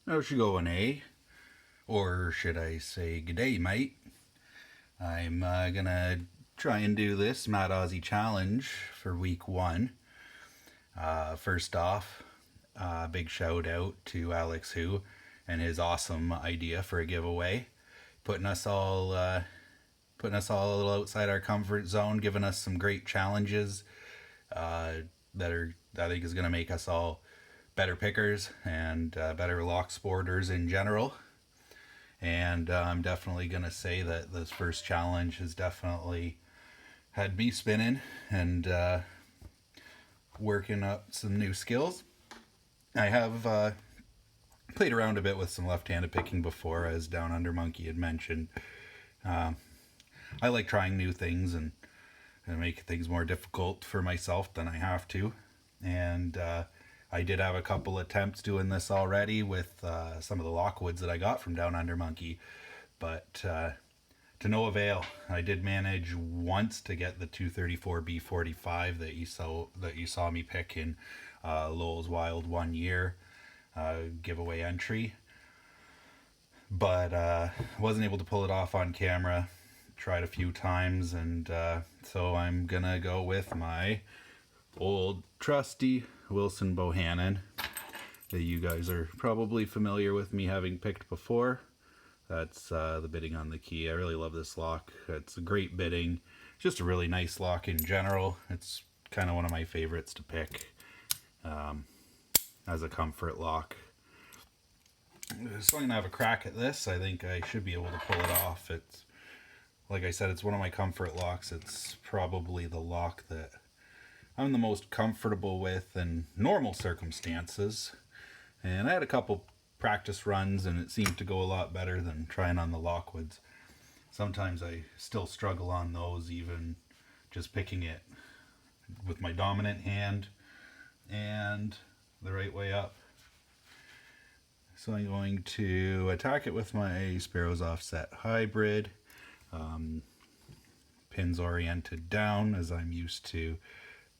How's you going, eh? Or should I say, g'day, mate? I'm gonna try and do this Mad Aussie Challenge for week one. First off, big shout out to Alex Who and his awesome idea for a giveaway, putting us all a little outside our comfort zone, giving us some great challenges uh, that I think is gonna make us all better pickers and better lock sporters in general. And I'm definitely going to say that this first challenge has definitely had me spinning and working up some new skills. I have played around a bit with some left-handed picking before, as Down Under Monkey had mentioned. I like trying new things and make things more difficult for myself than I have to. And I did have a couple attempts doing this already with some of the Lockwoods that I got from Down Under Monkey, but to no avail. I did manage once to get the 234B45 that you saw me pick in Lowell's Wild 1 year giveaway entry, but wasn't able to pull it off on camera. Tried a few times, and so I'm gonna go with my old trusty Wilson Bohannon that you guys are probably familiar with me having picked before. That's the bidding on the key. I really love this lock. It's a great bidding. Just a really nice lock in general. It's kind of one of my favorites to pick as a comfort lock. So I'm going to have a crack at this. I think I should be able to pull it off. It's, like I said, it's one of my comfort locks. It's probably the lock that I'm the most comfortable with in normal circumstances. And I had a couple practice runs and it seemed to go a lot better than trying on the Lockwoods. Sometimes I still struggle on those, even just picking it with my dominant hand and the right way up. So I'm going to attack it with my Sparrow's Offset Hybrid. Pins oriented down, as I'm used to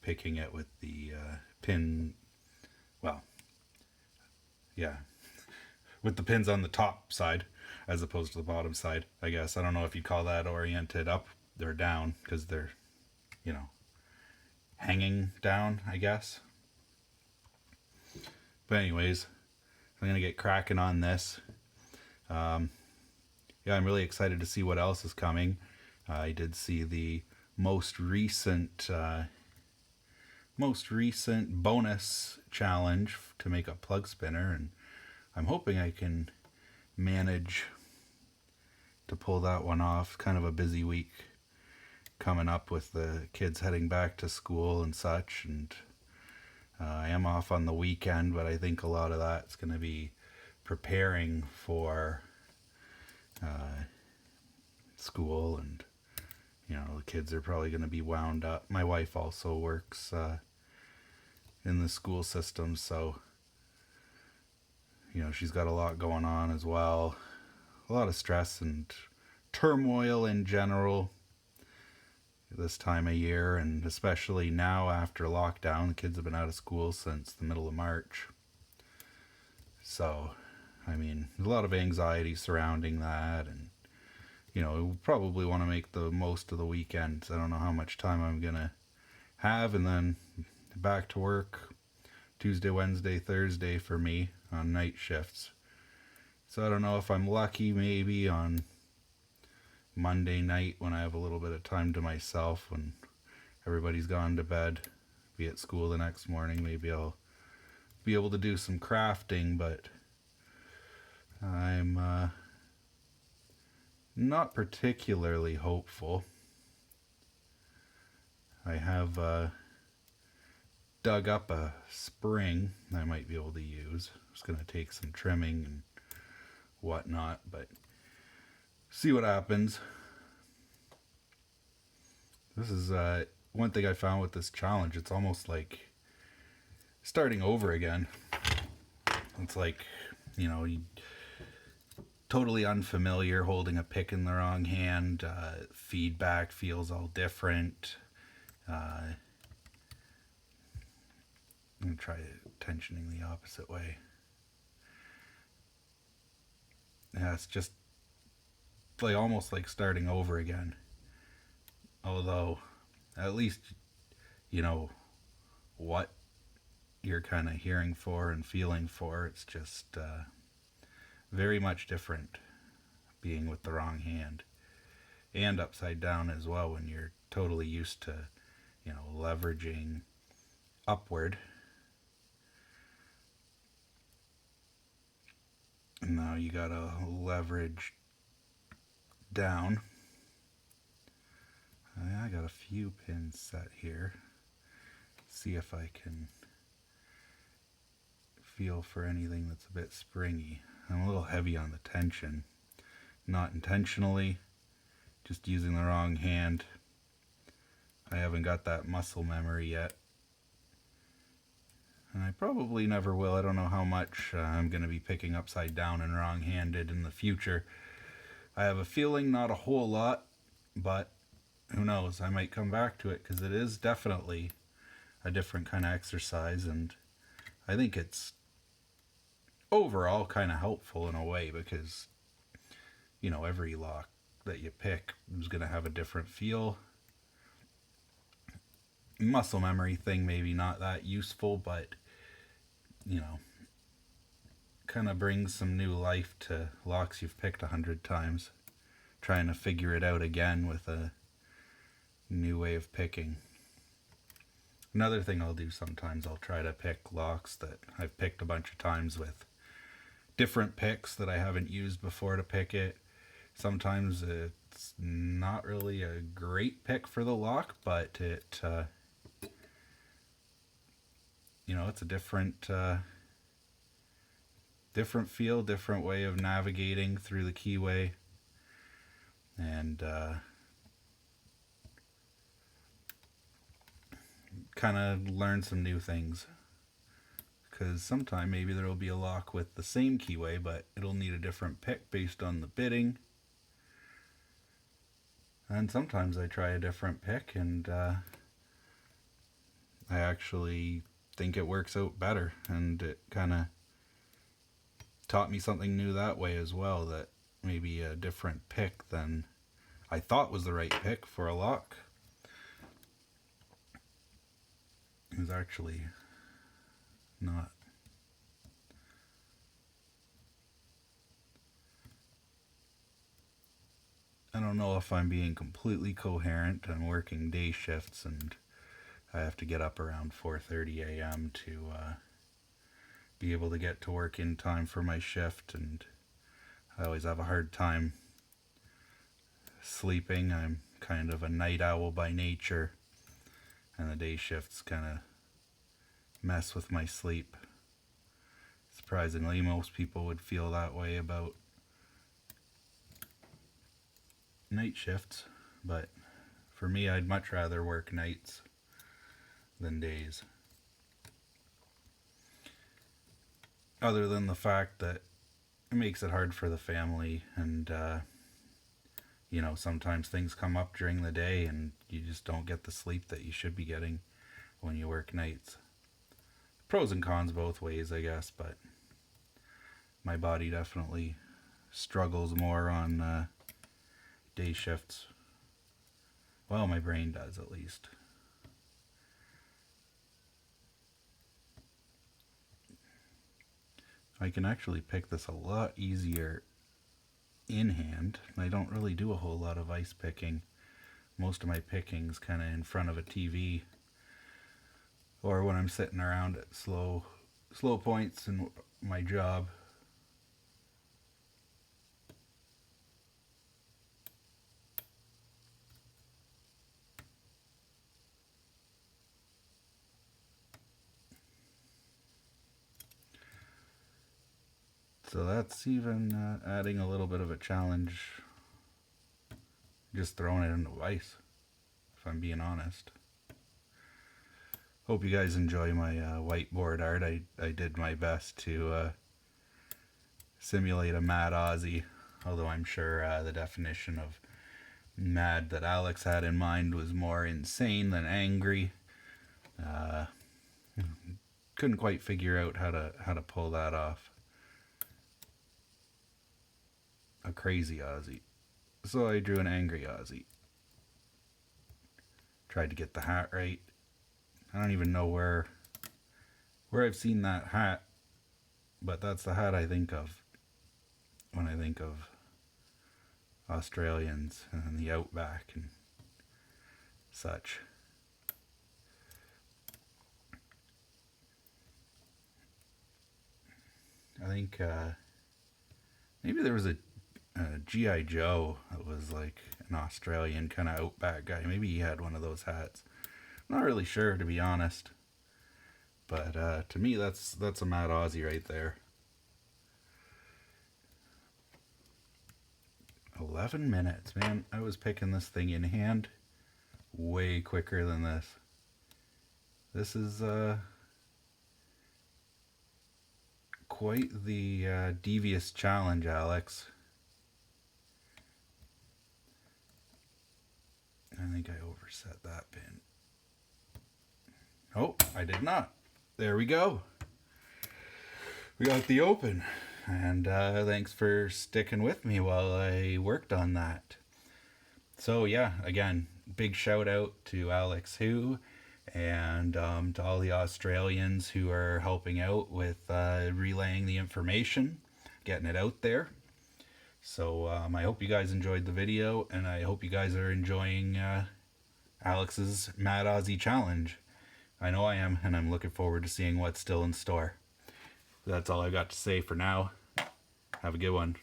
picking it with the with the pins on the top side as opposed to the bottom side, I guess. I don't know if you call that oriented up or down, because they're, hanging down, I guess. But anyways, I'm going to get cracking on this. I'm really excited to see what else is coming. I did see the most recent bonus challenge to make a plug spinner, and I'm hoping I can manage to pull that one off. Kind of a busy week coming up with the kids heading back to school and such, and I am off on the weekend, but I think a lot of that's going to be preparing for school, and the kids are probably going to be wound up. My wife also works in the school system, so she's got a lot going on as well. A lot of stress and turmoil in general this time of year, and especially now after lockdown. The kids have been out of school since the middle of March. So, there's a lot of anxiety surrounding that, and we probably want to make the most of the weekends. I don't know how much time I'm going to have, and then back to work Tuesday, Wednesday, Thursday for me on night shifts. So I don't know if I'm lucky, maybe on Monday night when I have a little bit of time to myself, when everybody's gone to bed, be at school the next morning, maybe I'll be able to do some crafting, but I'm not particularly hopeful. I have dug up a spring I might be able to use. It's going to take some trimming and whatnot, but see what happens. This is one thing I found with this challenge. It's almost like starting over again. It's like, totally unfamiliar, holding a pick in the wrong hand. Feedback feels all different. I'm going to try tensioning the opposite way. Yeah, it's just like almost like starting over again. Although, at least you know what you're kind of hearing for and feeling for. It's just very much different being with the wrong hand and upside down as well when you're totally used to, leveraging upward. And now you gotta leverage down. I got a few pins set here. See if I can feel for anything that's a bit springy. I'm a little heavy on the tension. Not intentionally, just using the wrong hand. I haven't got that muscle memory yet. And I probably never will. I don't know how much I'm going to be picking upside down and wrong-handed in the future. I have a feeling not a whole lot, but who knows? I might come back to it because it is definitely a different kind of exercise, and I think it's overall kind of helpful in a way because, every lock that you pick is going to have a different feel. Muscle memory thing maybe not that useful, but kind of brings some new life to locks you've picked 100 times, trying to figure it out again with a new way of picking. Another thing I'll do sometimes, I'll try to pick locks that I've picked a bunch of times with different picks that I haven't used before to pick it. Sometimes it's not really a great pick for the lock, but it's a different feel, different way of navigating through the keyway, and kind of learn some new things. Because sometime maybe there will be a lock with the same keyway, but it'll need a different pick based on the bidding. And sometimes I try a different pick, and I actually think it works out better, and it kind of taught me something new that way as well, that maybe a different pick than I thought was the right pick for a lock is actually not. I don't know if I'm being completely coherent. I'm working day shifts and I have to get up around 4:30 a.m. to be able to get to work in time for my shift, and I always have a hard time sleeping. I'm kind of a night owl by nature, and the day shifts kind of mess with my sleep. Surprisingly, most people would feel that way about night shifts, but for me, I'd much rather work nights than days. Other than the fact that it makes it hard for the family, and sometimes things come up during the day and you just don't get the sleep that you should be getting when you work nights. Pros and cons both ways, I guess, but my body definitely struggles more on day shifts. Well, my brain does, at least. I can actually pick this a lot easier in hand. I don't really do a whole lot of ice picking. Most of my picking's kind of in front of a TV, or when I'm sitting around at slow points in my job. So that's even adding a little bit of a challenge, just throwing it into ice, if I'm being honest. Hope you guys enjoy my whiteboard art. I did my best to simulate a mad Aussie, although I'm sure the definition of mad that Alex had in mind was more insane than angry. Couldn't quite figure out how to pull that off. a crazy Aussie. So I drew an angry Aussie. Tried to get the hat right. I don't even know where I've seen that hat, but that's the hat I think of when I think of Australians and the outback and such. I think maybe there was a G.I. Joe that was like an Australian kind of outback guy. Maybe he had one of those hats. I'm not really sure, to be honest. But to me, that's a mad Aussie right there. 11 minutes, man. I was picking this thing in hand way quicker than this. This is quite the devious challenge, Alex. I think I overset that pin. Oh, I did not. There we go. We got the open. And thanks for sticking with me while I worked on that. So yeah, again, big shout out to Alex Hu and to all the Australians who are helping out with relaying the information, getting it out there. So I hope you guys enjoyed the video, and I hope you guys are enjoying Alex's Mad Aussie Challenge. I know I am, and I'm looking forward to seeing what's still in store. That's all I got to say for now. Have a good one.